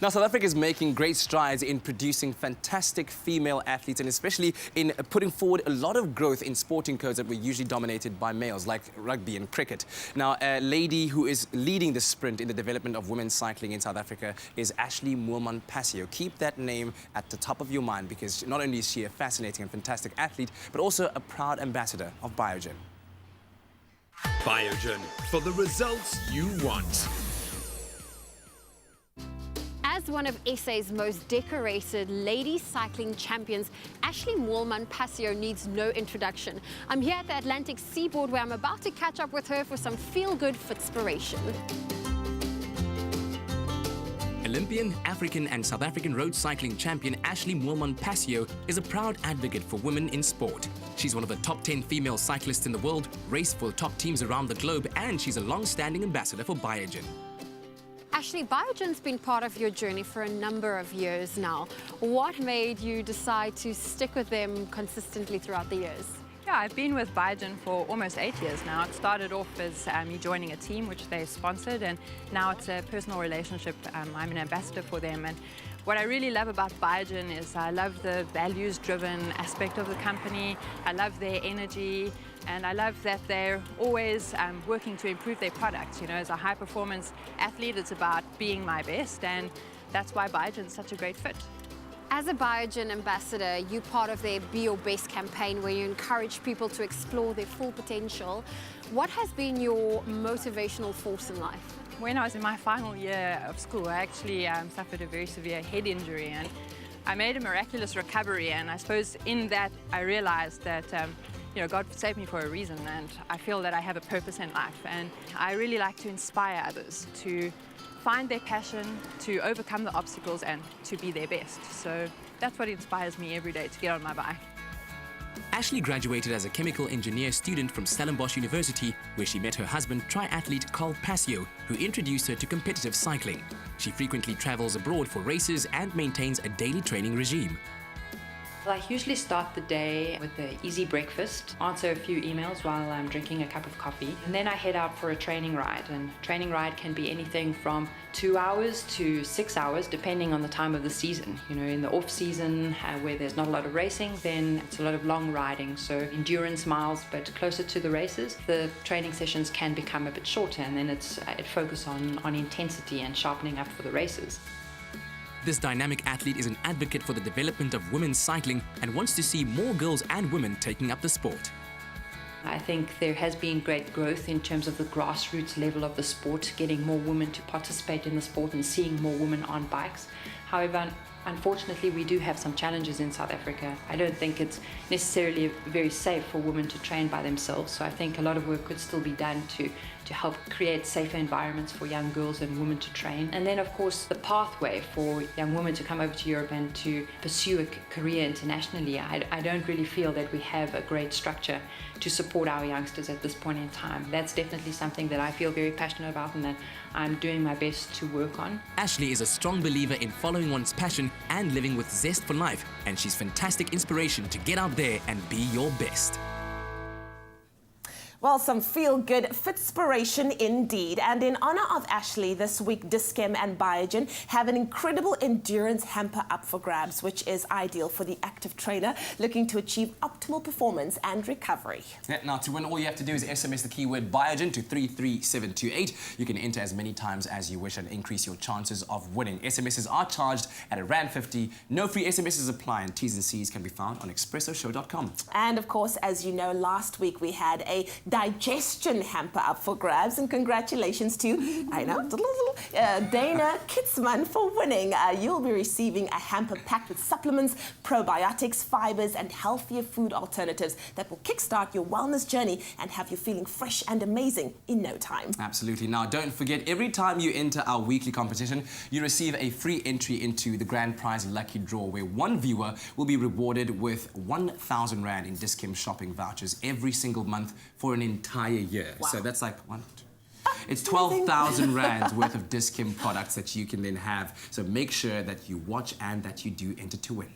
Now, South Africa is making great strides in producing fantastic female athletes and especially in putting forward a lot of growth in sporting codes that were usually dominated by males, like rugby and cricket. Now, a lady who is leading the sprint in the development of women's cycling in South Africa is Ashleigh Moolman Pasio. Keep that name at the top of your mind because not only is she a fascinating and fantastic athlete, but also a proud ambassador of Biogen. Biogen, for the results you want. As one of SA's most decorated ladies cycling champions, Ashleigh Moolman Pasio needs no introduction. I'm here at the Atlantic Seaboard where I'm about to catch up with her for some feel-good Fitspiration. Olympian, African and South African road cycling champion Ashleigh Moolman Pasio is a proud advocate for women in sport. She's one of the top 10 female cyclists in the world, raced for top teams around the globe, and she's a long-standing ambassador for Biogen. Ashleigh, Biogen's been part of your journey for a number of years now. What made you decide to stick with them consistently throughout the years? Yeah, I've been with Biogen for almost 8 years now. It started off as me joining a team which they sponsored, and now it's a personal relationship. I'm an ambassador for them, and what I really love about Biogen is I love the values-driven aspect of the company. I love their energy, and I love that they're always working to improve their products. You know, as a high-performance athlete, it's about being my best, and that's why Biogen's such a great fit. As a Biogen ambassador, you're part of their Be Your Best campaign where you encourage people to explore their full potential. What has been your motivational force in life? When I was in my final year of school, I actually suffered a very severe head injury, and I made a miraculous recovery, and I suppose in that I realized that you know, God saved me for a reason, and I feel that I have a purpose in life, and I really like to inspire others to find their passion, to overcome the obstacles and to be their best. So that's what inspires me every day to get on my bike. Ashleigh graduated as a chemical engineer student from Stellenbosch University, where she met her husband, triathlete Carl Pasio, who introduced her to competitive cycling. She frequently travels abroad for races and maintains a daily training regime. I usually start the day with an easy breakfast, answer a few emails while I'm drinking a cup of coffee, and then I head out for a training ride. And training ride can be anything from 2 hours to 6 hours, depending on the time of the season. You know, in the off season where there's not a lot of racing, then it's a lot of long riding, so endurance miles. But closer to the races, the training sessions can become a bit shorter, and then it focuses on intensity and sharpening up for the races. This dynamic athlete is an advocate for the development of women's cycling and wants to see more girls and women taking up the sport. I think there has been great growth in terms of the grassroots level of the sport, getting more women to participate in the sport and seeing more women on bikes. However, unfortunately, we do have some challenges in South Africa. I don't think it's necessarily very safe for women to train by themselves, so I think a lot of work could still be done to help create safer environments for young girls and women to train. And then, of course, the pathway for young women to come over to Europe and to pursue a career internationally. I don't really feel that we have a great structure to support our youngsters at this point in time. That's definitely something that I feel very passionate about and that I'm doing my best to work on. Ashleigh is a strong believer in following one's passion and living with zest for life, and she's fantastic inspiration to get out there and be your best. Well, some feel-good Fitspiration indeed. And in honor of Ashleigh, this week DISCHEM and Biogen have an incredible endurance hamper up for grabs, which is ideal for the active trainer looking to achieve optimal performance and recovery. Yeah, now, to win, all you have to do is SMS the keyword Biogen to 33728. You can enter as many times as you wish and increase your chances of winning. SMSs are charged at R50. No free SMSs apply, and T's and C's can be found on expressoshow.com. And of course, as you know, last week we had a digestion hamper up for grabs, and congratulations to Dana Kitzman for winning. You'll be receiving a hamper packed with supplements, probiotics, fibers and healthier food alternatives that will kickstart your wellness journey and have you feeling fresh and amazing in no time. Absolutely. Now, don't forget, every time you enter our weekly competition, you receive a free entry into the grand prize lucky draw, where one viewer will be rewarded with 1,000 Rand in DISCHEM shopping vouchers every single month for an entire year. Wow. So that's like it's 12,000 Rands worth of DISCHEM products that you can then have. So make sure that you watch and that you do enter to win.